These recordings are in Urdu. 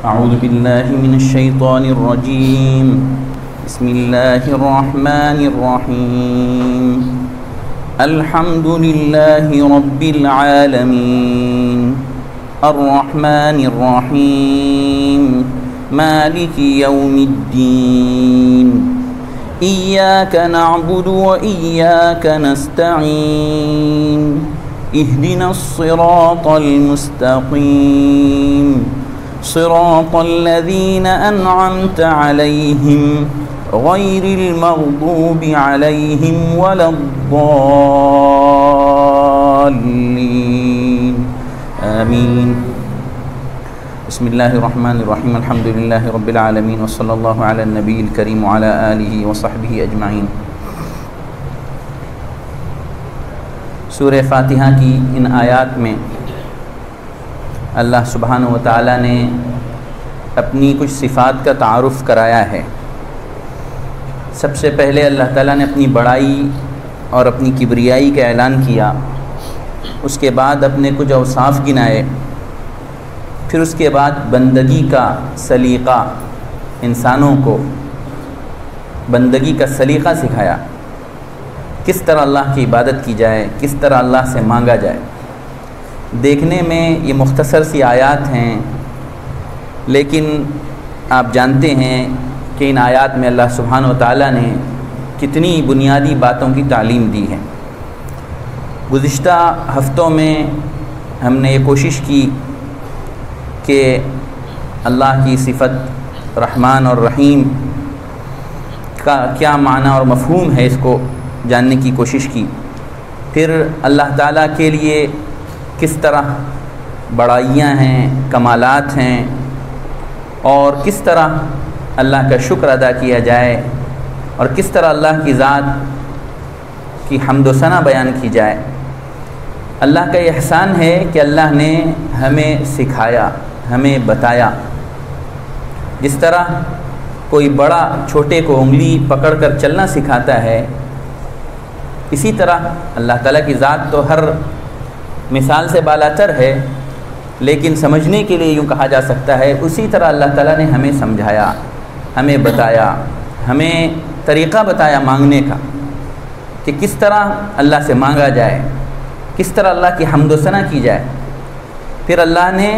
أعوذ بالله من الشيطان الرجيم. بسم الله الرحمن الرحيم. الحمد لله رب العالمين الرحمن الرحيم مالك يوم الدين إياك نعبد وإياك نستعين اهدنا الصراط المستقيم صراط الذين أنعمت عليهم غير المغضوب عليهم ولا الضالين آمين. بسم الله الرحمن الرحيم. الحمد لله رب العالمين وصلى الله على النبي الكريم وعلى آله وصحبه أجمعين. سورہ فاتحہ کی ان آیات میں اللہ سبحانہ و تعالیٰ نے اپنی کچھ صفات کا تعارف کرایا ہے. سب سے پہلے اللہ تعالیٰ نے اپنی بڑائی اور اپنی کبریائی کا اعلان کیا. اس کے بعد اپنے کچھ اوصاف گنائے. پھر اس کے بعد بندگی کا سلیقہ، انسانوں کو بندگی کا سلیقہ سکھایا. کس طرح اللہ کی عبادت کی جائے، کس طرح اللہ سے مانگا جائے. دیکھنے میں یہ مختصر سی آیات ہیں، لیکن آپ جانتے ہیں کہ ان آیات میں اللہ سبحانہ و تعالیٰ نے کتنی بنیادی باتوں کی تعلیم دی ہے. گزشتہ ہفتوں میں ہم نے یہ کوشش کی کہ اللہ کی صفت رحمان اور رحیم کا کیا معنی اور مفہوم ہے اس کو جاننے کی کوشش کی. پھر اللہ تعالیٰ کے لیے کس طرح بڑائیاں ہیں، کمالات ہیں، اور کس طرح اللہ کا شکر ادا کیا جائے، اور کس طرح اللہ کی ذات کی حمد و ثنا بیان کی جائے. اللہ کا احسان ہے کہ اللہ نے ہمیں سکھایا، ہمیں بتایا. جس طرح کوئی بڑا چھوٹے کو انگلی پکڑ کر چلنا سکھاتا ہے، اسی طرح اللہ تعالیٰ کی ذات تو ہر مثال سے بالاتر ہے، لیکن سمجھنے کے لیے یوں کہا جا سکتا ہے اسی طرح اللہ تعالیٰ نے ہمیں سمجھایا، ہمیں بتایا، ہمیں طریقہ بتایا مانگنے کا کہ کس طرح اللہ سے مانگا جائے، کس طرح اللہ کی حمد و ثنا کی جائے. پھر اللہ نے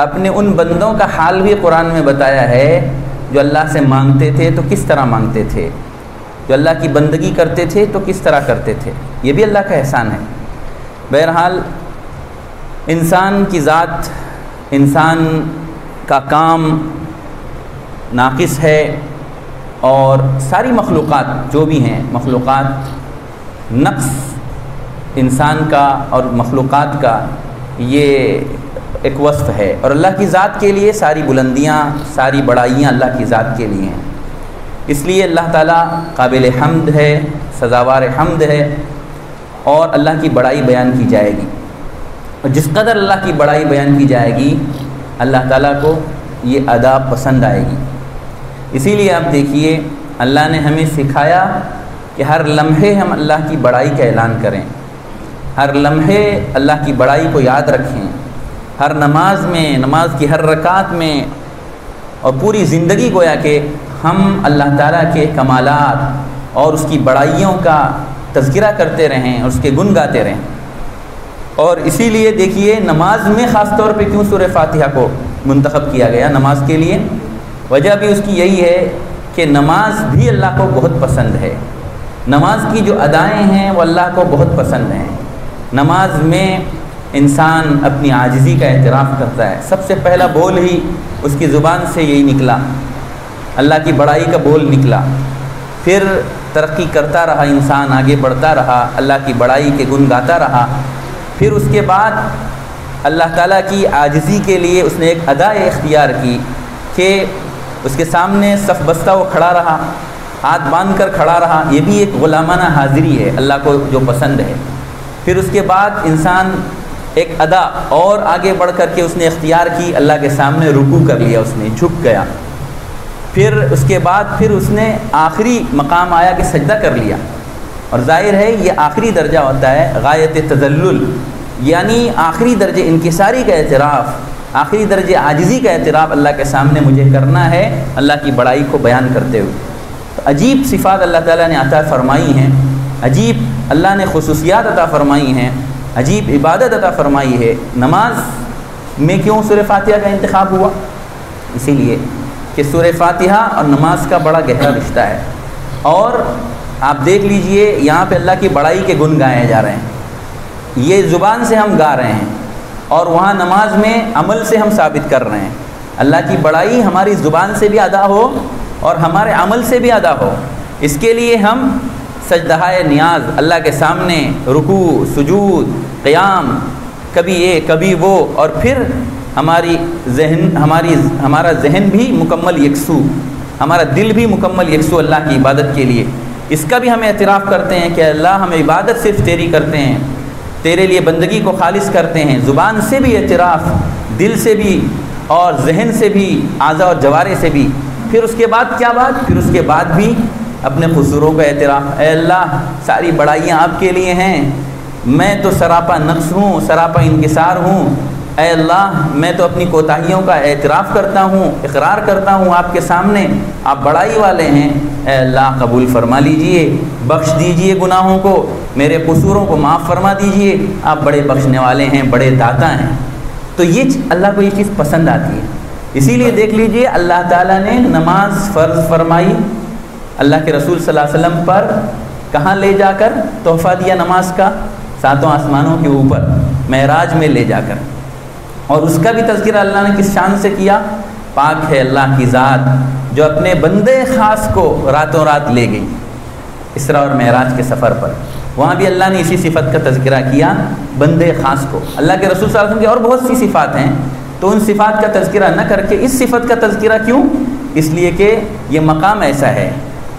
اپنے ان بندوں کا حال بھی قرآن میں بتایا ہے جو اللہ سے مانگتے تھے تو کس طرح مانگتے تھے، جو اللہ کی بندگی کرتے تھے تو کس طرح کرتے تھے. یہ بھی اللہ کا احسان ہے. بہرحال انسان کی ذات، انسان کا کام ناقص ہے، اور ساری مخلوقات جو بھی ہیں، مخلوقات نقص انسان کا اور مخلوقات کا یہ ایک وصف ہے. اور اللہ کی ذات کے لیے ساری بلندیاں، ساری بڑائیاں اللہ کی ذات کے لیے ہیں. اس لیے اللہ تعالیٰ قابل حمد ہے، سزاوار حمد ہے، اور اللہ کی بڑائی بیان کی جائے گی. اور جس قدر اللہ کی بڑائی بیان کی جائے گی اللہ تعالیٰ کو یہ ادا پسند آئے گی. اسی لیے آپ دیکھیے اللہ نے ہمیں سکھایا کہ ہر لمحے ہم اللہ کی بڑائی کا اعلان کریں، ہر لمحے اللہ کی بڑائی کو یاد رکھیں. ہر نماز میں، نماز کی ہر رکعت میں، اور پوری زندگی گویا کہ ہم اللہ تعالیٰ کے کمالات اور اس کی بڑائیوں کا تذکرہ کرتے رہیں اور اس کے گن گاتے رہیں. اور اسی لیے دیکھیے نماز میں خاص طور پہ کیوں سورہ فاتحہ کو منتخب کیا گیا نماز کے لیے. وجہ بھی اس کی یہی ہے کہ نماز بھی اللہ کو بہت پسند ہے. نماز کی جو ادائیں ہیں وہ اللہ کو بہت پسند ہیں. نماز میں انسان اپنی عاجزی کا اعتراف کرتا ہے. سب سے پہلا بول ہی اس کی زبان سے یہی نکلا، اللہ کی بڑائی کا بول نکلا. پھر ترقی کرتا رہا، انسان آگے بڑھتا رہا، اللہ کی بڑائی کے گن گاتا رہا. پھر اس کے بعد اللہ تعالیٰ کی عاجزی کے لیے اس نے ایک ادا اختیار کی کہ اس کے سامنے صف بستہ وہ کھڑا رہا، ہاتھ باندھ کر کھڑا رہا. یہ بھی ایک غلامانہ حاضری ہے اللہ کو جو پسند ہے. پھر اس کے بعد انسان ایک ادا اور آگے بڑھ کر کے اس نے اختیار کی، اللہ کے سامنے رکوع کر لیا، اس نے جھک گیا. پھر اس کے بعد پھر اس نے آخری مقام آیا کہ سجدہ کر لیا. اور ظاہر ہے یہ آخری درجہ ہوتا ہے غایت تذلل، یعنی آخری درجے انکساری کا اعتراف آخری درجے عاجزی کا اعتراف اللہ کے سامنے مجھے کرنا ہے، اللہ کی بڑائی کو بیان کرتے ہوئے۔ تو عجیب صفات اللہ تعالیٰ نے عطا فرمائی ہیں، عجیب اللہ نے خصوصیات عطا فرمائی ہیں، عجیب عبادت عطا فرمائی ہے۔ نماز میں کیوں سورہ فاتحہ کا انتخاب ہوا؟ اسی لیے کہ سورہ فاتحہ اور نماز کا بڑا گہرا رشتہ ہے، اور آپ دیکھ لیجئے یہاں پہ اللہ کی بڑائی کے گن گائے جا رہے ہیں، یہ زبان سے ہم گا رہے ہیں، اور وہاں نماز میں عمل سے ہم ثابت کر رہے ہیں۔ اللہ کی بڑائی ہماری زبان سے بھی ادا ہو اور ہمارے عمل سے بھی ادا ہو، اس کے لیے ہم سجدہائے نیاز اللہ کے سامنے رکوع، سجود، قیام، کبھی یہ کبھی وہ، اور پھر ہمارا ذہن بھی مکمل یکسو، ہمارا دل بھی مکمل یکسو اللہ کی عبادت کے لیے۔ اس کا بھی ہم اعتراف کرتے ہیں کہ اللہ ہم عبادت صرف تیری کرتے ہیں، تیرے لیے بندگی کو خالص کرتے ہیں، زبان سے بھی اعتراف، دل سے بھی اور ذہن سے بھی، اعضاء اور جوارح سے بھی۔ پھر اس کے بعد کیا بات؟ پھر اس کے بعد بھی اپنے قصوروں کا اعتراف، اے اللہ ساری بڑائیاں آپ کے لیے ہیں، میں تو سراپا نقص ہوں، سراپا انکسار ہوں، اے اللہ میں تو اپنی کوتاہیوں کا اعتراف کرتا ہوں، اقرار کرتا ہوں آپ کے سامنے، آپ بڑائی والے ہیں، اے اللہ قبول فرما لیجئے، بخش دیجئے گناہوں کو، میرے قصوروں کو معاف فرما دیجئے، آپ بڑے بخشنے والے ہیں، بڑے داتا ہیں۔ تو یہ اللہ کو یہ چیز پسند آتی ہے، اسی لیے دیکھ لیجئے اللہ تعالیٰ نے نماز فرض فرمائی، اللہ کے رسول صلی اللہ علیہ وسلم پر کہاں لے جا کر تحفہ دیا نماز کا؟ ساتوں آسمانوں کے اوپر معراج میں لے جا کر، اور اس کا بھی تذکرہ اللہ نے کس شان سے کیا؟ پاک ہے اللہ کی ذات جو اپنے بندے خاص کو راتوں رات لے گئی اسراء اور معراج کے سفر پر، وہاں بھی اللہ نے اسی صفت کا تذکرہ کیا، بندے خاص کو۔ اللہ کے رسول صلی اللہ علیہ وسلم کی اور بہت سی صفات ہیں، تو ان صفات کا تذکرہ نہ کر کے اس صفت کا تذکرہ کیوں؟ اس لیے کہ یہ مقام ایسا ہے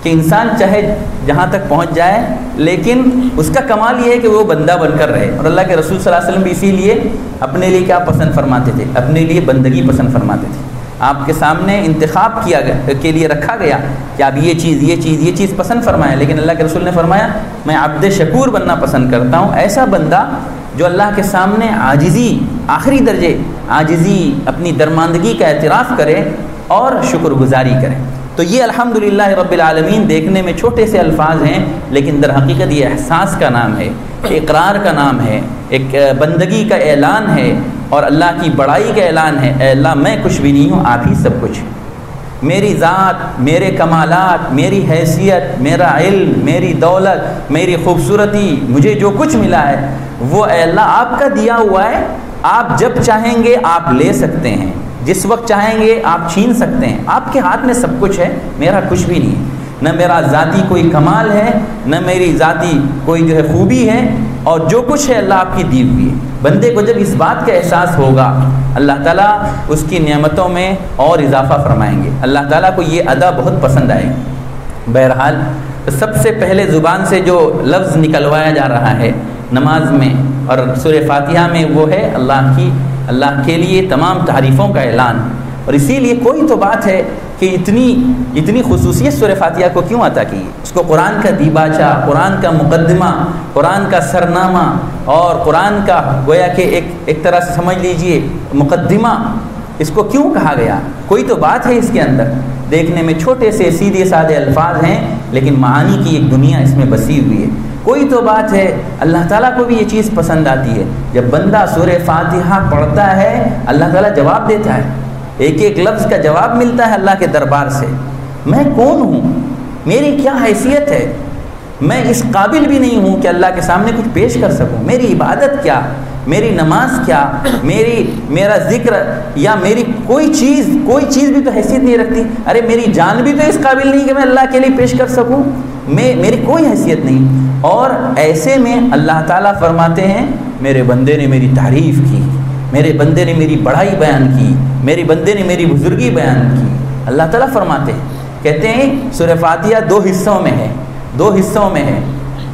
کہ انسان چاہے جہاں تک پہنچ جائے، لیکن اس کا کمال یہ ہے کہ وہ بندہ بن کر رہے، اور اللہ کے رسول صلی اللہ علیہ وسلم بھی اسی لیے اپنے لیے کیا پسند فرماتے تھے؟ اپنے لیے بندگی پسند فرماتے تھے۔ آپ کے سامنے انتخاب کیا کے لیے رکھا گیا کہ آپ یہ چیز پسند فرمائیں، لیکن اللہ کے رسول نے فرمایا میں عبد شکور بننا پسند کرتا ہوں، ایسا بندہ جو اللہ کے سامنے عاجزی، آخری درجے عاجزی، اپنی درماندگی کا اعتراف کرے اور شکر گزاری کرے۔ تو یہ الحمدللہ رب العالمین دیکھنے میں چھوٹے سے الفاظ ہیں، لیکن در حقیقت یہ احساس کا نام ہے، اقرار کا نام ہے، ایک بندگی کا اعلان ہے، اور اللہ کی بڑائی کا اعلان ہے، اے اللہ میں کچھ بھی نہیں ہوں، آپ ہی سب کچھ ہیں، میری ذات، میرے کمالات، میری حیثیت، میرا علم، میری دولت، میری خوبصورتی، مجھے جو کچھ ملا ہے وہ اے اللہ آپ کا دیا ہوا ہے، آپ جب چاہیں گے آپ لے سکتے ہیں، جس وقت چاہیں گے آپ چھین سکتے ہیں، آپ کے ہاتھ میں سب کچھ ہے، میرا کچھ بھی نہیں ہے، نہ میرا ذاتی کوئی کمال ہے، نہ میری ذاتی کوئی جو ہے خوبی ہے، اور جو کچھ ہے اللہ آپ کی دی ہوئی ہے۔ بندے کو جب اس بات کا احساس ہوگا، اللہ تعالیٰ اس کی نعمتوں میں اور اضافہ فرمائیں گے، اللہ تعالیٰ کو یہ ادا بہت پسند آئے گی۔ بہرحال سب سے پہلے زبان سے جو لفظ نکلوایا جا رہا ہے نماز میں اور سورہ فاتحہ میں، وہ ہے اللہ کے لیے تمام تعریفوں کا اعلان، اور اسی لیے کوئی تو بات ہے کہ اتنی خصوصیت سورہ فاتحہ کو کیوں عطا کی، اس کو قرآن کا دیباچہ، قرآن کا مقدمہ، قرآن کا سرنامہ، اور قرآن کا گویا کہ ایک طرح سے سمجھ لیجئے مقدمہ، اس کو کیوں کہا گیا؟ کوئی تو بات ہے اس کے اندر، دیکھنے میں چھوٹے سے سیدھے سادے الفاظ ہیں، لیکن معانی کی ایک دنیا اس میں بسی ہوئی ہے، کوئی تو بات ہے۔ اللہ تعالیٰ کو بھی یہ چیز پسند آتی ہے، جب بندہ سورہ فاتحہ پڑھتا ہے اللہ تعالیٰ جواب دیتا ہے، ایک لفظ کا جواب ملتا ہے اللہ کے دربار سے، میں کون ہوں، میری کیا حیثیت ہے، میں اس قابل بھی نہیں ہوں کہ اللہ کے سامنے کچھ پیش کر سکوں، میری عبادت کیا، میری نماز کیا، میرا ذکر یا میری کوئی چیز بھی تو حیثیت نہیں رکھتی، ارے میری جان بھی تو اس قابل نہیں کہ میں اللہ کے لیے پیش کر سکوں، میری کوئی حیثیت نہیں۔ اور ایسے میں اللہ تعالیٰ فرماتے ہیں میرے بندے نے میری تعریف کی، میرے بندے نے میری بڑائی بیان کی، میرے بندے نے میری بزرگی بیان کی، اللہ تعالیٰ فرماتے ہیں، کہتے ہیں سورہ فاتحہ دو حصوں میں ہے،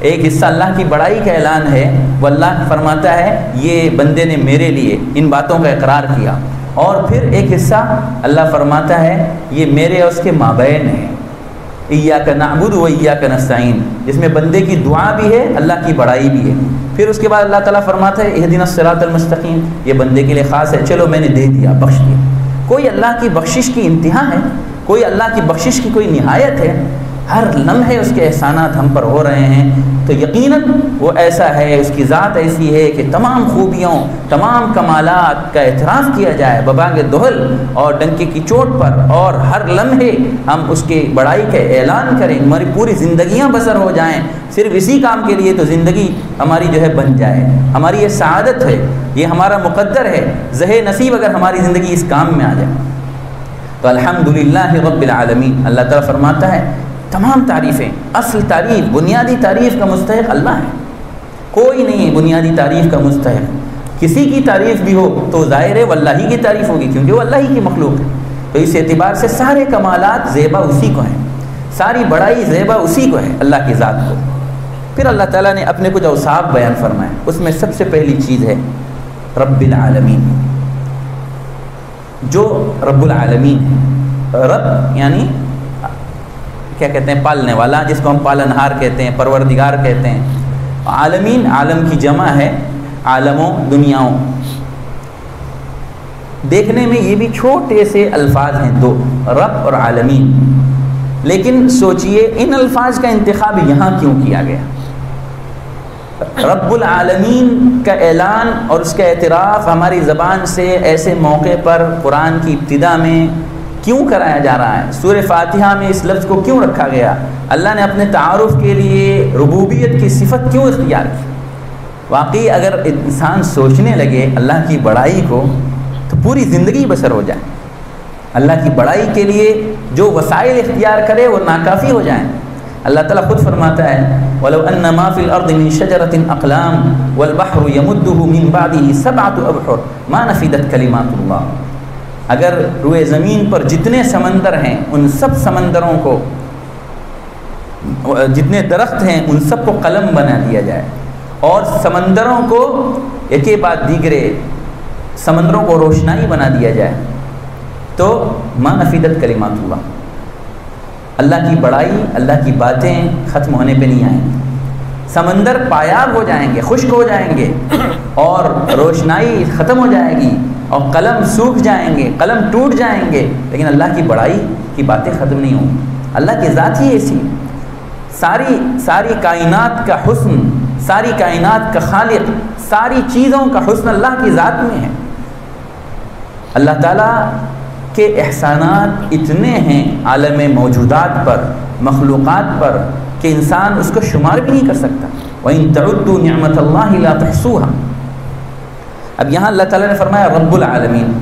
ایک حصہ اللہ کی بڑائی کا اعلان ہے، وہ اللہ فرماتا ہے یہ بندے نے میرے لیے ان باتوں کا اقرار کیا، اور پھر ایک حصہ اللہ فرماتا ہے یہ میرے اور اس کے مابین ہے، ایاک نعبد و ایاک نستعین، جس میں بندے کی دعا بھی ہے، اللہ کی بڑائی بھی ہے۔ پھر اس کے بعد اللہ تعالیٰ فرماتا ہے اہدنا الصراط المستقیم، یہ بندے کے لیے خاص ہے، چلو میں نے دے دیا، بخش دیا۔ کوئی اللہ کی بخشش کی انتہا ہے؟ کوئی اللہ کی بخشش کی کوئی نہایت ہے؟ ہر لمحے اس کے احسانات ہم پر ہو رہے ہیں، تو یقیناً وہ ایسا ہے، اس کی ذات ایسی ہے کہ تمام خوبیوں، تمام کمالات کا اعتراف کیا جائے ببانگ دہل اور ڈنکے کی چوٹ پر، اور ہر لمحے ہم اس کی بڑائی کا اعلان کریں، ہماری پوری زندگیاں بسر ہو جائیں صرف اسی کام کے لیے، تو زندگی ہماری جو ہے بن جائے۔ ہماری یہ سعادت ہے، یہ ہمارا مقدر ہے، زہ نصیب اگر ہماری زندگی اس کام میں آ جائے تو الحمدللہ رب العالمین۔ اللہ تعالیٰ فرماتا ہے تمام تعریفیں، اصل تعریف، بنیادی تعریف کا مستحق اللہ ہے، کوئی نہیں ہے بنیادی تعریف کا مستحق۔ کسی کی تعریف بھی ہو تو ظاہر ہے وہ اللہ ہی کی تعریف ہوگی، کیونکہ وہ اللہ ہی کی مخلوق ہے۔ تو اس اعتبار سے سارے کمالات زیبا اسی کو ہیں، ساری بڑائی زیبا اسی کو ہے، اللہ کی ذات کو۔ پھر اللہ تعالیٰ نے اپنے کچھ اوصاف بیان فرمائے، اس میں سب سے پہلی چیز ہے رب العالمین، جو رب العالمین ہے۔ رب یعنی کیا کہتے ہیں؟ پالنے والا، جس کو ہم پالنہار کہتے ہیں، پروردگار کہتے ہیں۔ عالمین، عالم کی جمع ہے عالموں، دنیاؤں۔ دیکھنے میں یہ بھی چھوٹے سے الفاظ ہیں دو، رب اور عالمین، لیکن سوچئے ان الفاظ کا انتخاب یہاں کیوں کیا گیا؟ رب العالمین کا اعلان اور اس کا اعتراف ہماری زبان سے ایسے موقع پر قرآن کی ابتدا میں کیوں کرایا جا رہا ہے؟ سورہ فاتحہ میں اس لفظ کو کیوں رکھا گیا؟ اللہ نے اپنے تعارف کے لیے ربوبیت کی صفت کیوں اختیار کی؟ واقعی اگر انسان سوچنے لگے اللہ کی بڑائی کو تو پوری زندگی بسر ہو جائے۔ اللہ کی بڑائی کے لیے جو وسائل اختیار کرے وہ ناکافی ہو جائیں۔ اللہ تعالیٰ خود فرماتا ہے وَلَوْ أَنَّ مَا فِي الْأَرْضِ مِنْ شَجَرَةٍ أَقْلَامٌ وَالْبَحْرُ يَمُدُّهُ مِنْ بَعْدِهِ سَبْعَةُ أَبْحُرٍ مَا نَفِدَتْ كَلِمَاتُ اللَّهِ۔ اگر روئے زمین پر جتنے سمندر ہیں ان سب سمندروں کو، جتنے درخت ہیں ان سب کو قلم بنا دیا جائے اور سمندروں کو ایک بعد دیگرے سمندروں کو روشنائی بنا دیا جائے تو ما نفیدت کلمات اللہ، اللہ کی بڑائی، اللہ کی باتیں ختم ہونے پہ نہیں آئیں گی۔ سمندر پایاب ہو جائیں گے، خشک ہو جائیں گے اور روشنائی ختم ہو جائے گی اور قلم سوکھ جائیں گے، قلم ٹوٹ جائیں گے، لیکن اللہ کی بڑائی کی باتیں ختم نہیں ہوں گی۔ اللہ کی ذات ہی ایسی، ساری کائنات کا حسن، ساری کائنات کا خالق، ساری چیزوں کا حسن اللہ کی ذات میں ہے۔ اللہ تعالیٰ کے احسانات اتنے ہیں عالم موجودات پر، مخلوقات پر، کہ انسان اس کو شمار بھی نہیں کر سکتا۔ وَإِن تَعُدُّوا نِعْمَةَ اللَّهِ لَا تُحْصُوهَا۔ اب یہاں اللہ تعالیٰ نے فرمایا رب العالمین۔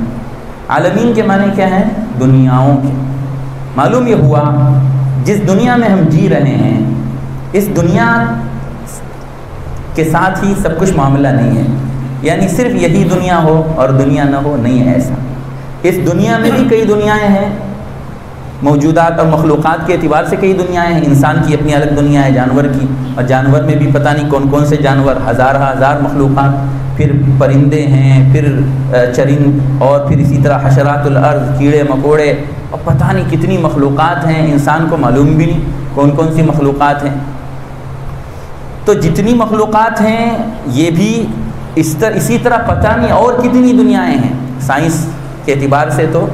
عالمین کے معنی کیا ہیں؟ دنیاؤں کے۔ معلوم یہ ہوا جس دنیا میں ہم جی رہے ہیں اس دنیا کے ساتھ ہی سب کچھ معاملہ نہیں ہے، یعنی صرف یہی دنیا ہو اور دنیا نہ ہو، نہیں ہے ایسا۔ اس دنیا میں بھی کئی دنیایں ہیں، موجودات اور مخلوقات کے اعتبار سے کئی دنیایں ہیں۔ انسان کی اپنی الگ دنیا ہے، جانور کی، اور جانور میں بھی پتہ نہیں کون کون سے جانور، ہزار مخلوقات، پھر پرندے ہیں، پھر چرند، اور پھر اسی طرح حشرات الارض، کیڑے مکوڑے، اور پتہ نہیں کتنی مخلوقات ہیں، انسان کو معلوم بھی نہیں کون کون سی مخلوقات ہیں۔ تو جتنی مخلوقات ہیں یہ بھی اسی طرح پتہ نہیں اور کتنی دنیایں ہیں۔ سائنس کے اعتبار سے تو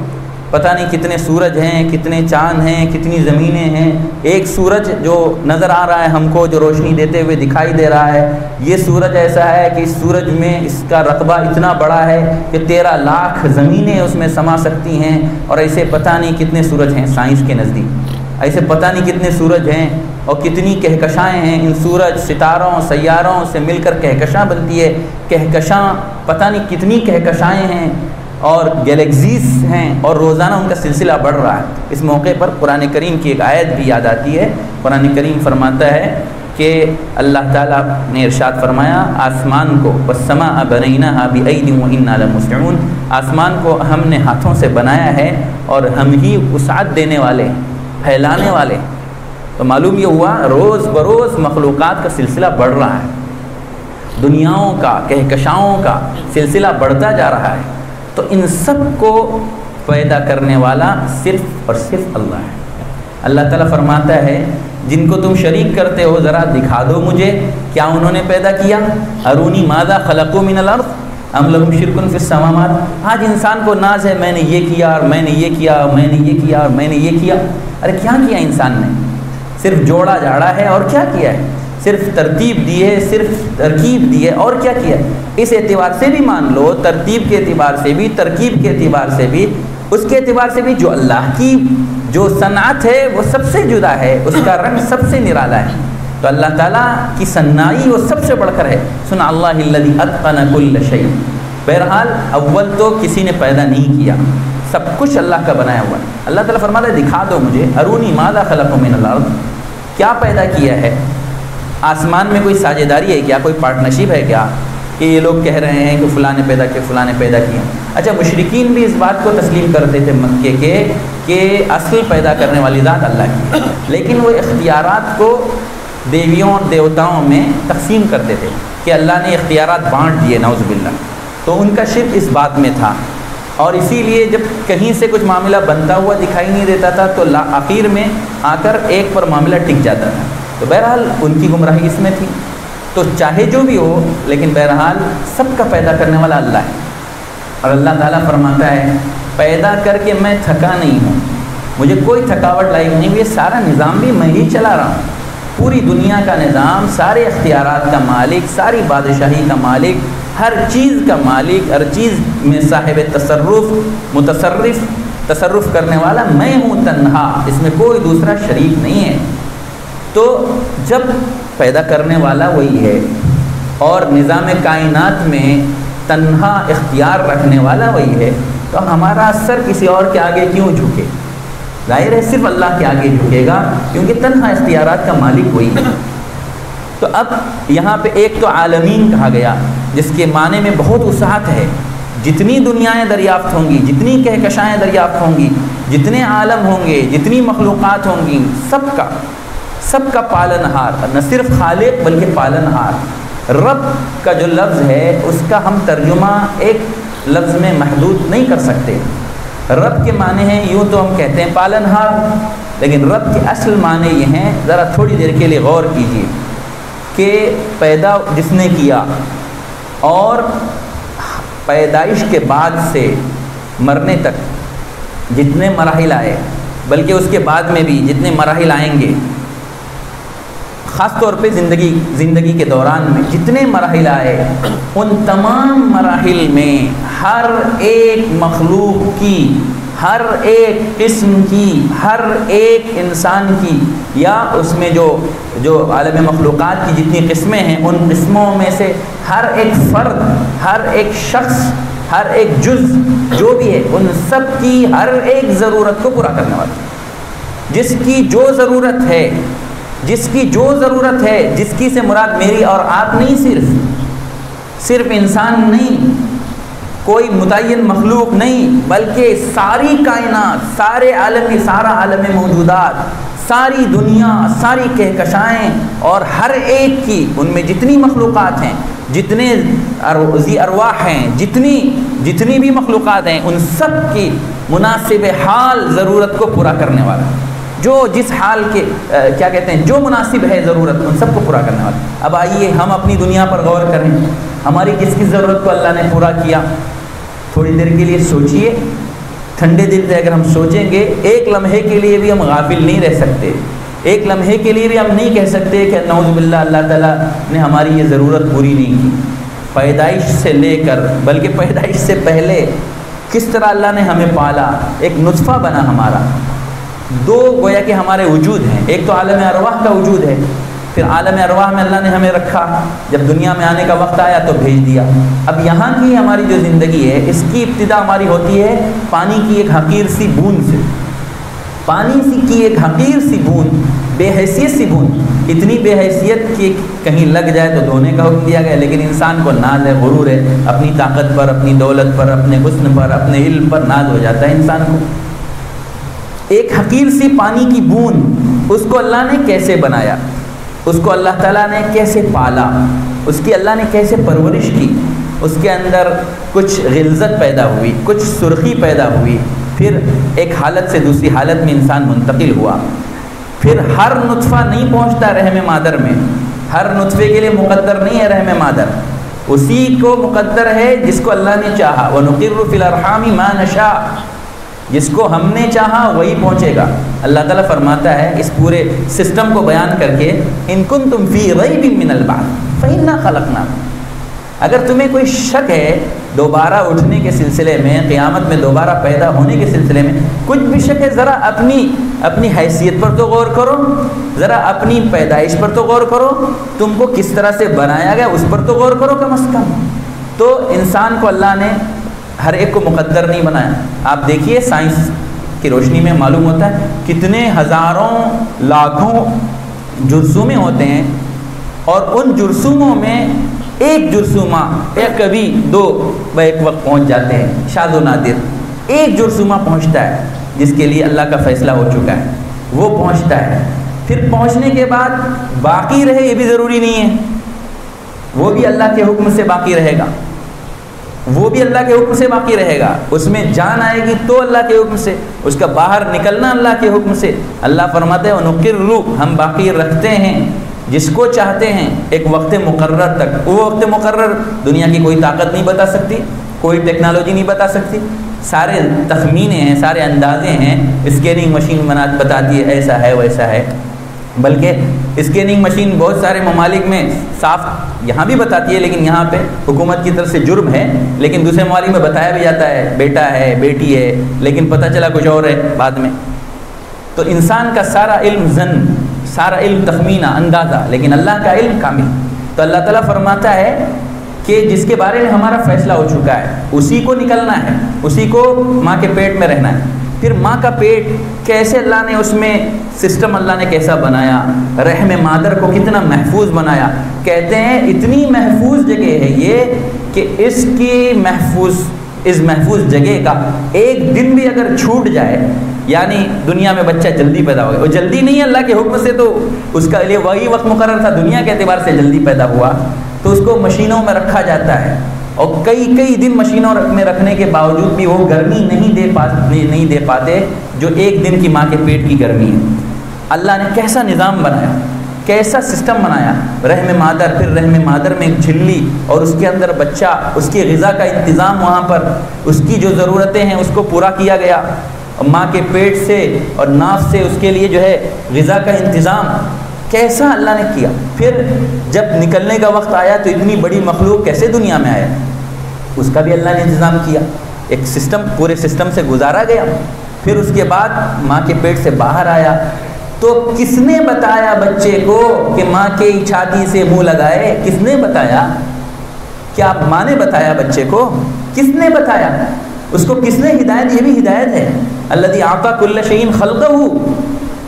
پتہ نہیں کتنے سورج ہیں، کتنے چاند ہیں، کتنی زمینیں ہیں۔ ایک سورج جو نظر آ رہا ہے ہم کو، جو روشنی دیتے ہوئے دکھائی دے رہا ہے، یہ سورج ایسا ہے کہ اس سورج میں اس کا رقبہ اتنا بڑا ہے کہ 13 لاکھ زمینیں اس میں سما سکتی ہیں، اور ایسے پتہ نہیں کتنے سورج ہیں سائنس کے نزدیک، ایسے پتہ نہیں کتنے سورج ہیں اور کتنی کہکشائیں ہیں۔ ان سورج، ستاروں، سیاروں سے مل کر کہکشاں بنتی ہے، کہکشاں پتہ نہیں کتنی کہکشائیں ہیں اور گیلیکسیز ہیں، اور روزانہ ان کا سلسلہ بڑھ رہا ہے۔ اس موقع پر قرآن کریم کی ایک آیت بھی یاد آتی ہے۔ قرآن کریم فرماتا ہے کہ اللہ تعالیٰ نے ارشاد فرمایا آسمان کو وَالسَّمَاءَ بَنَيْنَاهَا بِأَيْدٍ وَإِنَّا لَمُوسِعُونَ، آسمان کو ہم نے ہاتھوں سے بنایا ہے اور ہم ہی وسعت دینے والے، پھیلانے والے۔ تو معلوم یہ ہوا روز بروز مخلوقات کا سلسلہ بڑھ رہا ہے، دنیاؤں کا، کہکشاؤں کا سلسلہ بڑھتا جا رہا ہے۔ تو ان سب کو پیدا کرنے والا صرف اور صرف اللہ ہے۔ اللہ تعالیٰ فرماتا ہے جن کو تم شریک کرتے ہو ذرا دکھا دو مجھے کیا انہوں نے پیدا کیا، ارونی ماذا خلقوا من الارض ام لہم شرک فی السماوات۔ آج انسان کو ناز ہے میں نے یہ کیا اور میں نے یہ کیا اور میں نے یہ کیا اور میں نے یہ کیا۔ ارے کیا کیا انسان نے؟ صرف جوڑا جاڑا ہے اور کیا کیا ہے؟ صرف ترتیب دی ہے، صرف ترکیب دی ہے اور کیا کیا ہے؟ اس اعتبار سے بھی مان لو، ترتیب کے اعتبار سے بھی، ترکیب کے اعتبار سے بھی، اس کے اعتبار سے بھی جو اللہ کی جو صنعت ہے وہ سب سے جدا ہے، اس کا رنگ سب سے نرالا ہے۔ تو اللہ تعالیٰ کی صنائی وہ سب سے بڑھ کر ہے۔ سنا اللہ الذی اتقن کل شیء۔ بہرحال اول تو کسی نے پیدا نہیں کیا، سب کچھ اللہ کا بنایا ہوا ہے۔ اللہ تعالیٰ فرماتا ہے دکھا دو مجھے، ارونی ماذا خلقوا من الارض، کیا پیدا کیا ہے؟ آسمان میں کوئی ساجھیداری ہے کیا؟ کوئی پارٹنرشپ ہے کیا کہ یہ لوگ کہہ رہے ہیں کہ فلاں نے پیدا کیا فلاں نے پیدا کیا؟ اچھا مشرکین بھی اس بات کو تسلیم کرتے تھے مکے کے کہ اصل پیدا کرنے والی ذات اللہ کی، لیکن وہ اختیارات کو دیویوں اور دیوتاؤں میں تقسیم کرتے تھے کہ اللہ نے اختیارات بانٹ دیے، نعوذ باللہ۔ تو ان کا شرک اس بات میں تھا، اور اسی لیے جب کہیں سے کچھ معاملہ بنتا ہوا دکھائی نہیں دیتا تھا تو آخر میں آ کر ایک پر معاملہ ٹک جاتا تھا۔ تو بہرحال ان کی گمراہی اس میں تھی۔ تو چاہے جو بھی ہو لیکن بہرحال سب کا پیدا کرنے والا اللہ ہے، اور اللہ تعالیٰ فرماتا ہے پیدا کر کے میں تھکا نہیں ہوں، مجھے کوئی تھکاوٹ لاحق نہیں، یہ سارا نظام بھی میں ہی چلا رہا ہوں، پوری دنیا کا نظام، سارے اختیارات کا مالک، ساری بادشاہی کا مالک، ہر چیز کا مالک، ہر چیز میں صاحب تصرف تصرف کرنے والا میں ہوں تنہا، اس میں کوئی دوسرا شریک نہیں ہے۔ تو جب پیدا کرنے والا وہی ہے اور نظام کائنات میں تنہا اختیار رکھنے والا وہی ہے، تو ہمارا سر کسی اور کے آگے کیوں جھکے؟ ظاہر ہے صرف اللہ کے آگے جھکے گا، کیونکہ تنہا اختیارات کا مالک وہی ہے۔ تو اب یہاں پہ ایک تو عالمین کہا گیا جس کے معنی میں بہت وسعت ہے، جتنی دنیایں دریافت ہوں گی، جتنی کہکشائیں دریافت ہوں گی، جتنے عالم ہوں گے، جتنی مخلوقات ہوں گی، سب کا پالنہار، نہ صرف خالق بلکہ پالنہار۔ رب کا جو لفظ ہے اس کا ہم ترجمہ ایک لفظ میں محدود نہیں کر سکتے۔ رب کے معنی ہیں، یوں تو ہم کہتے ہیں پالنہار، لیکن رب کے اصل معنی یہ ہیں، ذرا تھوڑی دیر کے لیے غور کیجیے کہ پیدا جس نے کیا اور پیدائش کے بعد سے مرنے تک جتنے مراحل آئے، بلکہ اس کے بعد میں بھی جتنے مراحل آئیں گے، خاص طور پہ زندگی کے دوران میں جتنے مراحل آئے، ان تمام مراحل میں ہر ایک مخلوق کی، ہر ایک قسم کی، ہر ایک انسان کی، یا اس میں جو عالم مخلوقات کی جتنی قسمیں ہیں ان قسموں میں سے ہر ایک فرد، ہر ایک شخص، ہر ایک جز جو بھی ہے، ان سب کی ہر ایک ضرورت کو پورا کرنے والا، جس کی جو ضرورت ہے، جس کی سے مراد میری اور آپ نہیں، صرف انسان نہیں، کوئی متعین مخلوق نہیں، بلکہ ساری کائنات، سارا عالم موجودات، ساری دنیا، ساری کہکشائیں، اور ہر ایک کی، ان میں جتنی مخلوقات ہیں، جتنے ارواح ہیں، جتنی بھی مخلوقات ہیں، ان سب کی مناسب حال ضرورت کو پورا کرنے والا، جو جس حال کے کیا کہتے ہیں، جو مناسب ہے ضرورت، ان سب کو پورا کرنے والا۔ اب آئیے ہم اپنی دنیا پر غور کریں، ہماری کس کس ضرورت کو اللہ نے پورا کیا؟ تھوڑی دیر کے لیے سوچئے، ٹھنڈے دل سے اگر ہم سوچیں گے، ایک لمحے کے لیے بھی ہم غافل نہیں رہ سکتے، ایک لمحے کے لیے بھی ہم نہیں کہہ سکتے کہ نعوذ باللہ اللہ تعالیٰ نے ہماری یہ ضرورت پوری نہیں کی۔ پیدائش سے لے کر، بلکہ پیدائش سے پہلے کس طرح اللہ نے ہمیں پالا، ایک نطفہ بنا ہمارا، دو گویا کہ ہمارے وجود ہیں، ایک تو عالم ارواح کا وجود ہے، پھر عالم ارواح میں اللہ نے ہمیں رکھا، جب دنیا میں آنے کا وقت آیا تو بھیج دیا۔ اب یہاں کی ہماری جو زندگی ہے، اس کی ابتدا ہماری ہوتی ہے پانی کی ایک حقیر سی بوند سے، پانی کی ایک حقیر سی بوند، بے حیثیت سی بوند، اتنی بے حیثیت کہ کہیں لگ جائے تو دھونے کا حکم دیا گیا، لیکن انسان کو ناز ہے، غرور ہے، اپنی طاقت پر، اپنی دولت پر، اپنے حسن پر، اپنے علم پر ناز ہو جاتا ہے انسان کو۔ ایک حقیر سی پانی کی بوند، اس کو اللہ نے کیسے بنایا، اس کو اللہ تعالیٰ نے کیسے پالا، اس کی اللہ نے کیسے پرورش کی، اس کے اندر کچھ غلظت پیدا ہوئی، کچھ سرخی پیدا ہوئی، پھر ایک حالت سے دوسری حالت میں انسان منتقل ہوا۔ پھر ہر نطفہ نہیں پہنچتا رحم مادر میں، ہر نطفے کے لیے مقدر نہیں ہے رحم مادر، اسی کو مقدر ہے جس کو اللہ نے چاہا۔ وَنُقِرُّ فِي الْأَرْحَامِ مَا نَشَاءُ، جس کو ہم نے چاہا وہی پہنچے گا۔ اللہ تعالیٰ فرماتا ہے اس پورے سسٹم کو بیان کر کے، إِن كُنتُمْ فِي رَيْبٍ مِّنَ الْبَعْثِ فَإِنَّا خَلَقْنَاكُمْ، اگر تمہیں کوئی شک ہے دوبارہ اٹھنے کے سلسلے میں، قیامت میں دوبارہ پیدا ہونے کے سلسلے میں کچھ بھی شک ہے، ذرا اپنی حیثیت پر تو غور کرو، ذرا اپنی پیدائش پر تو غور کرو، تم کو کس طرح سے بنایا گیا اس پر تو غور کرو کم از کم۔ تو انسان کو اللہ نے ہر ایک کو مقدر نہیں بنایا۔ آپ دیکھیے سائنس کی روشنی میں معلوم ہوتا ہے کتنے ہزاروں لاکھوں جرثومے ہوتے ہیں، اور ان جرثوموں میں ایک جرثومہ یا کبھی دو ایک وقت پہنچ جاتے ہیں، شاذ و نادر ایک جرثومہ پہنچتا ہے جس کے لیے اللہ کا فیصلہ ہو چکا ہے، وہ پہنچتا ہے۔ پھر پہنچنے کے بعد باقی رہے یہ بھی ضروری نہیں ہے، وہ بھی اللہ کے حکم سے باقی رہے گا، وہ بھی اللہ کے حکم سے باقی رہے گا، اس میں جان آئے گی تو اللہ کے حکم سے، اس کا باہر نکلنا اللہ کے حکم سے۔ اللہ فرماتے ہیں وَنُقِرُّ، ہم باقی رکھتے ہیں جس کو چاہتے ہیں ایک وقت مقرر تک۔ وہ وقت مقرر دنیا کی کوئی طاقت نہیں بتا سکتی، کوئی ٹیکنالوجی نہیں بتا سکتی، سارے تخمینے ہیں، سارے اندازے ہیں، اسکیننگ مشین بتاتی ہے ایسا ہے ویسا ہے، بلکہ اسکیننگ مشین بہت سارے ممالک میں صاف یہاں بھی بتاتی ہے، لیکن یہاں پہ حکومت کی طرف سے جرم ہے، لیکن دوسرے ممالک میں بتایا بھی جاتا ہے بیٹا ہے بیٹی ہے، لیکن پتہ چلا کچھ اور ہے بعد میں۔ تو انسان کا سارا علم ظن، سارا علم تخمینہ اندازہ، لیکن اللہ کا علم کامل۔ تو اللہ تعالیٰ فرماتا ہے کہ جس کے بارے میں ہمارا فیصلہ ہو چکا ہے اسی کو نکلنا ہے، اسی کو ماں کے پیٹ میں رہنا ہے۔ پھر ماں کا پیٹ کیسے اللہ نے اس میں سسٹم اللہ نے کیسا بنایا، رحم مادر کو کتنا محفوظ بنایا۔ کہتے ہیں اتنی محفوظ جگہ ہے یہ کہ اس محفوظ جگہ کا ایک دن بھی اگر چھوٹ جائے، یعنی دنیا میں بچہ جلدی پیدا ہو گیا، وہ جلدی نہیں ہے اللہ کے حکم سے، تو اس کا لیے وہی وقت مقرر تھا، دنیا کے اعتبار سے جلدی پیدا ہوا، تو اس کو مشینوں میں رکھا جاتا ہے، اور کئی دن مشینوں میں رکھنے کے باوجود بھی وہ گرمی نہیں دے پاتے جو ایک دن کی ماں کے پیٹ کی گرمی ہے۔ اللہ نے کیسا نظام بنایا، کیسا سسٹم بنایا، رحم مادر، پھر رحم مادر میں ایک جھلی اور اس کے اندر بچہ، اس کی غذا کا انتظام، وہاں پر اس کی جو ضرورتیں ہیں اس کو پورا کیا گیا، ماں کے پیٹ سے اور ناف سے اس کے لیے جو ہے غذا کا انتظام کیسا اللہ نے کیا۔ پھر جب نکلنے کا وقت آیا تو اتنی بڑی مخلوق کیسے دنیا میں آیا، اس کا بھی اللہ نے انتظام کیا، ایک سسٹم، پورے سسٹم سے گزارا گیا۔ پھر اس کے بعد ماں کے پیٹ سے باہر آیا، تو کس نے بتایا بچے کو کہ ماں کے چھاتی سے منہ لگائے؟ کس نے بتایا؟ کیا ماں نے بتایا بچے کو؟ کس نے بتایا اس کو؟ کس نے ہدایت؟ یہ بھی ہدایت ہے۔ الذی اعطی کل شیء خلقہ،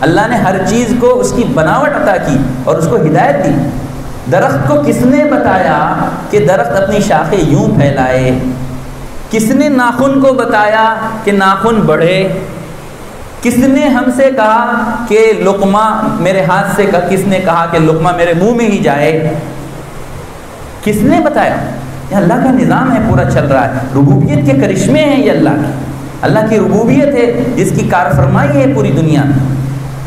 اللہ نے ہر چیز کو اس کی بناوٹ عطا کی اور اس کو ہدایت دی۔ درخت کو کس نے بتایا کہ درخت اپنی شاخیں یوں پھیلائے؟ کس نے ناخن کو بتایا کہ ناخن بڑھے؟ کس نے ہم سے کہا کہ لقمہ میرے ہاتھ سے کس نے کہا کہ لقمہ میرے منہ میں ہی جائے؟ کس نے بتایا؟ یہ اللہ کا نظام ہے، پورا چل رہا ہے، ربوبیت کے کرشمے ہیں یہ اللہ کی ربوبیت ہے جس کی کار فرمائی ہے پوری دنیا۔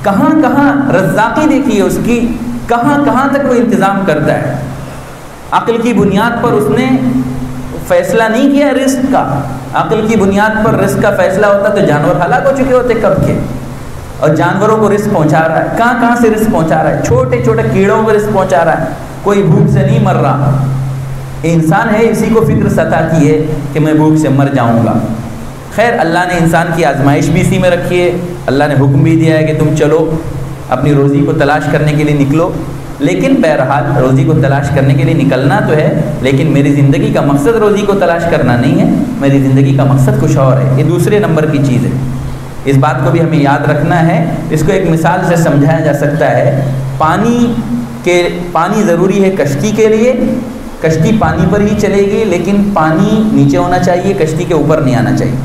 کہاں کہاں رزاقی دیکھیے اس کی، کہاں تک وہ انتظام کرتا ہے۔ عقل کی بنیاد پر اس نے فیصلہ نہیں کیا رزق کا، عقل کی بنیاد پر رزق کا فیصلہ ہوتا تو جانور ہلاک ہو چکے ہوتے کب کے، اور جانوروں کو رزق پہنچا رہا ہے، کہاں سے رزق پہنچا رہا ہے، چھوٹے کیڑوں کو رزق پہنچا رہا ہے، کوئی بھوک سے نہیں مر رہا۔ انسان ہے، اسی کو فکر ستاتی ہے کہ میں بھوک سے مر جاؤں گا۔ خیر، اللہ نے انسان کی آزمائش بھی اسی میں رکھی ہے، اللہ نے حکم بھی دیا ہے کہ تم چلو اپنی روزی کو تلاش کرنے کے لیے نکلو، لیکن بہرحال روزی کو تلاش کرنے کے لیے نکلنا تو ہے، لیکن میری زندگی کا مقصد روزی کو تلاش کرنا نہیں ہے، میری زندگی کا مقصد کچھ اور ہے، یہ دوسرے نمبر کی چیز ہے۔ اس بات کو بھی ہمیں یاد رکھنا ہے۔ اس کو ایک مثال سے سمجھایا جا سکتا ہے، پانی ضروری ہے کشتی کے لیے، کشتی پانی پر ہی چلے گی، لیکن پانی نیچے ہونا چاہیے، کشتی کے اوپر نہیں آنا چاہیے۔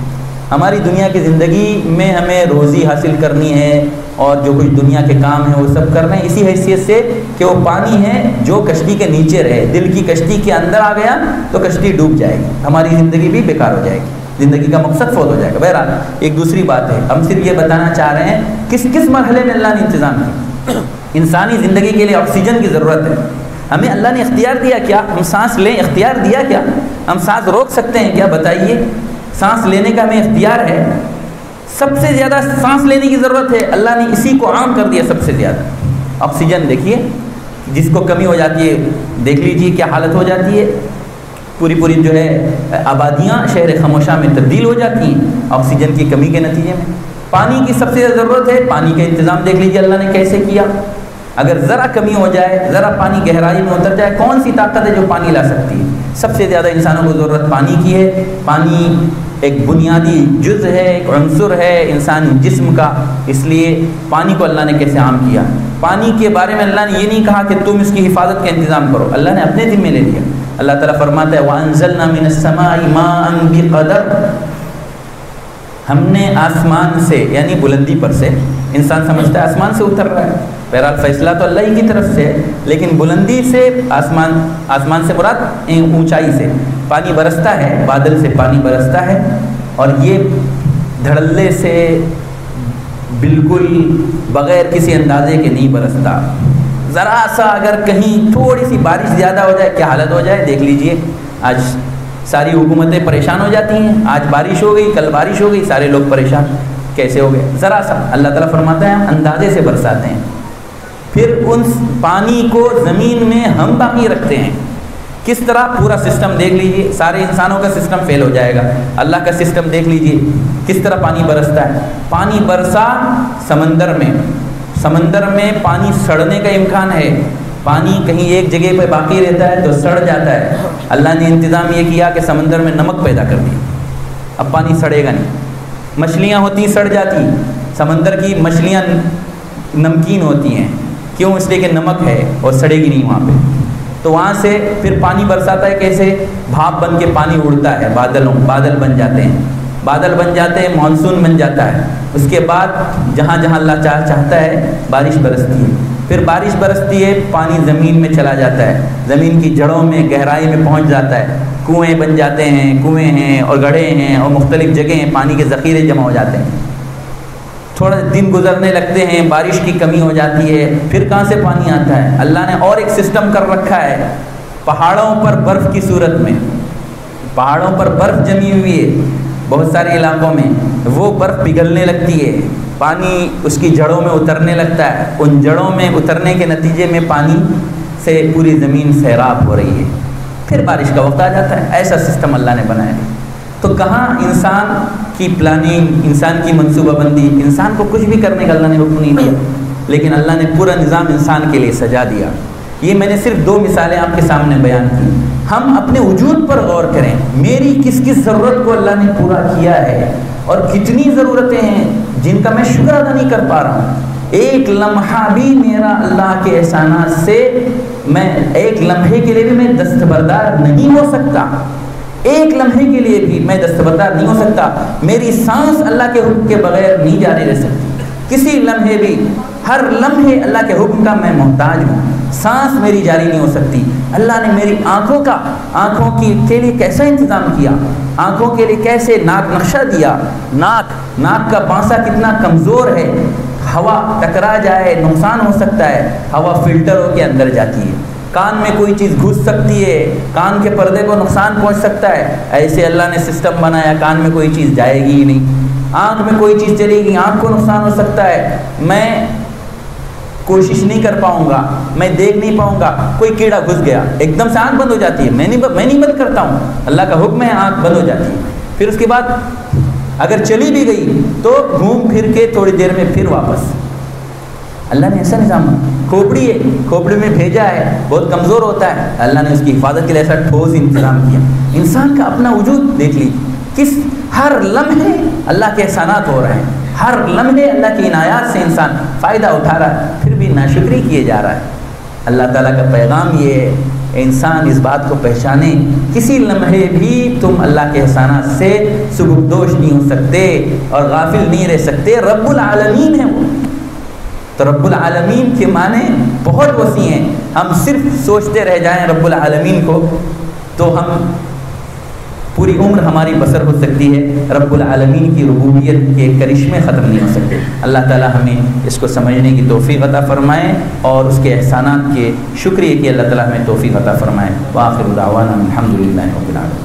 ہماری دنیا کی زندگی میں ہمیں روزی حاصل کرنی ہے اور جو کچھ دنیا کے کام ہیں وہ سب کرنا ہے اسی حیثیت سے کہ وہ پانی ہے جو کشتی کے نیچے رہے، دل کی کشتی کے اندر آ گیا تو کشتی ڈوب جائے گی، ہماری زندگی بھی بیکار ہو جائے گی۔ زندگی کا مقصد فوت ہو جائے گا. بہرحال ایک دوسری بات ہے, ہم صرف یہ بتانا چاہ رہے ہیں کس مرحلے میں اللہ نے انتظام کیا. انسانی زندگی کے لیے آکسیجن کی ضرورت ہے, ہمیں اللہ نے اختیار دیا کیا؟ ہم سانس لیں, اختیار دیا کیا؟ ہم سانس روک سکتے ہیں کیا؟ بتائیے. سانس لینے کا ہمیں اختیار ہے. سب سے زیادہ سانس لینے کی ضرورت ہے, اللہ نے اسی کو عام کر دیا سب سے زیادہ. آکسیجن دیکھیے, جس کو کمی ہو جاتی ہے دیکھ لیجیے کیا حالت ہو جاتی ہے. پوری جو ہے آبادیاں شہر خاموشہ میں تبدیل ہو جاتی ہیں آکسیجن کی کمی کے نتیجے میں. پانی کی سب سے زیادہ ضرورت ہے, پانی کا انتظام دیکھ لیجیے اللہ نے کیسے کیا. اگر ذرا کمی ہو جائے, ذرا پانی گہرائی میں اتر جائے, کون سی طاقت ہے جو پانی لا سکتی ہے؟ سب سے زیادہ انسانوں کو ضرورت پانی کی ہے. پانی ایک بنیادی جز ہے, ایک عنصر ہے انسانی جسم کا, اس لیے پانی کو اللہ نے کیسے عام کیا. پانی کے بارے میں اللہ نے یہ نہیں کہا کہ تم اس کی حفاظت کا انتظام کرو, اللہ نے اپنے ذمہ لے لیا. اللہ تعالیٰ فرماتا ہے وَأَنزَلْنَا مِنَ السَّمَاءِ مَاءً بِقَدَرٍ, ہم نے آسمان سے یعنی بلندی پر سے, انسان سمجھتا ہے آسمان سے اتر رہا ہے, بہرحال فیصلہ تو اللہ ہی کی طرف سے ہے, لیکن بلندی سے آسمان سے مراد اونچائی سے پانی برستا ہے, بادل سے پانی برستا ہے, اور یہ دھڑلے سے بالکل بغیر کسی اندازے کے نہیں برستا. ذرا سا اگر کہیں تھوڑی سی بارش زیادہ ہو جائے کیا حالت ہو جائے دیکھ لیجئے. آج ساری حکومتیں پریشان ہو جاتی ہیں, آج بارش ہو گئی, کل بارش ہو گئی, سارے لوگ پریشان کیسے ہو گئے؟ ذرا سا. اللہ تعالیٰ فرماتا ہے ہم اندازے سے برساتے ہیں. پھر ان پانی کو زمین میں ہم باقی رکھتے ہیں. کس طرح؟ پورا سسٹم دیکھ لیجئے, سارے انسانوں کا سسٹم فیل ہو جائے گا, اللہ کا سسٹم دیکھ لیجئے کس طرح پانی برستا ہے. پانی برسا سمندر میں پانی سڑنے کا امکان ہے. پانی کہیں ایک جگہ پہ باقی رہتا ہے تو سڑ جاتا ہے. اللہ نے انتظام یہ کیا کہ سمندر میں نمک پیدا کر دیا, اب پانی سڑے گا نہیں. مچھلیاں ہوتی سڑ جاتی, سمندر کی مچھلیاں نمکین ہوتی ہیں, کیوں؟ اس لیے کہ نمک ہے اور سڑے گی نہیں وہاں پہ. تو وہاں سے پھر پانی برساتا ہے کیسے؟ بھاپ بن کے پانی اڑتا ہے, بادل بن جاتے ہیں, مانسون بن جاتا ہے. اس کے بعد جہاں اللہ چاہتا ہے بارش برستی ہے. پھر بارش برستی ہے, پانی زمین میں چلا جاتا ہے, زمین کی جڑوں میں گہرائی میں پہنچ جاتا ہے, کنویں بن جاتے ہیں, کنویں ہیں اور گڑھے ہیں اور مختلف جگہیں ہیں, پانی کے ذخیرے جمع ہو جاتے ہیں. تھوڑے دن گزرنے لگتے ہیں, بارش کی کمی ہو جاتی ہے, پھر کہاں سے پانی آتا ہے؟ اللہ نے اور ایک سسٹم کر رکھا ہے. پہاڑوں پر برف کی صورت میں, پہاڑوں پر برف جمی ہوئی ہے بہت سارے علاقوں میں, وہ برف پگھلنے لگتی ہے, پانی اس کی جڑوں میں اترنے لگتا ہے. ان جڑوں میں اترنے کے نتیجے میں پانی سے پوری زمین سیراب ہو رہی ہے, پھر بارش کا وقت آ جاتا ہے. ایسا سسٹم اللہ نے بنایا ہے. تو کہاں انسان کی پلاننگ, انسان کی منصوبہ بندی؟ انسان کو کچھ بھی کرنے کا اللہ نے حکم نہیں دیا, لیکن اللہ نے پورا نظام انسان کے لیے سجا دیا. یہ میں نے صرف 2 مثالیں آپ کے سامنے بیان کی. ہم اپنے وجود پر غور کریں, میری کس ضرورت کو اللہ نے پورا کیا ہے, اور کتنی ضرورتیں ہیں جن کا میں شکر ادا نہیں کر پا رہا ہوں. ایک لمحہ بھی میرا اللہ کے احسانات سے, میں ایک لمحے کے لیے بھی میں دستبردار نہیں ہو سکتا. ایک لمحے کے لیے بھی میں دستبردار نہیں ہو سکتا. میری سانس اللہ کے حکم کے بغیر نہیں جاری رہ سکتی. کسی لمحے بھی, ہر لمحے اللہ کے حکم کا میں محتاج ہوں. سانس میری جاری نہیں ہو سکتی. اللہ نے میری آنکھوں کے لیے کیسا انتظام کیا, آنکھوں کے لیے کیسے ناک نقشہ دیا. ناک کا پانسا کتنا کمزور ہے, ہوا ٹکرا جائے نقصان ہو سکتا ہے, ہوا فلٹر ہو کے اندر جاتی ہے. کان میں کوئی چیز گھس سکتی ہے, کان کے پردے کو نقصان پہنچ سکتا ہے. ایسے اللہ نے سسٹم بنایا, کان میں کوئی چیز جائے گی ہی نہیں. آنکھ میں کوئی چیز چلے گی, آنکھ کو نقصان ہو سکتا ہے, میں کوشش نہیں کر پاؤں گا, میں دیکھ نہیں پاؤں گا. کوئی کیڑا گھس گیا, ایک دم سے آنکھ بند ہو جاتی ہے, میں نہیں بند کرتا ہوں, اللہ کا حکم ہے آنکھ بند ہو جاتی ہے. پھر اس کے بعد اگر چلی بھی گئی تو گھوم پھر کے تھوڑی دیر میں پھر واپس. اللہ نے ایسا نظام. کھوپڑی ہے, کھوپڑی میں بھیجا ہے, بہت کمزور ہوتا ہے, اللہ نے اس کی حفاظت کے لیے ایسا ٹھوس انتظام کیا. انسان کا اپنا وجود دیکھ لیجیے, کس ہر لمحے اللہ کے احسانات ہو رہے ہیں, ہر لمحے اللہ کی عنایات سے انسان فائدہ اٹھا رہا ہے, پھر بھی ناشکری کیے جا رہا ہے. اللہ تعالیٰ کا پیغام یہ ہے, انسان اس بات کو پہچانے, کسی لمحے بھی تم اللہ کے احسانات سے سبکدوش نہیں ہو سکتے اور غافل نہیں رہ سکتے. رب العالمین ہے وہ. تو رب العالمین کے معنی بہت وسیع ہیں. ہم صرف سوچتے رہ جائیں رب العالمین کو تو ہم پوری عمر ہماری بسر ہو سکتی ہے، رب العالمین کی ربوبیت کے کرشمے ختم نہیں ہو سکتے۔ اللہ تعالی ہمیں اس کو سمجھنے کی توفیق عطا فرمائے اور اس کے احسانات کے شکریہ کی اللہ تعالی ہمیں توفیق عطا فرمائے۔ وآخر دعوانا الحمدللہ رب العالمین۔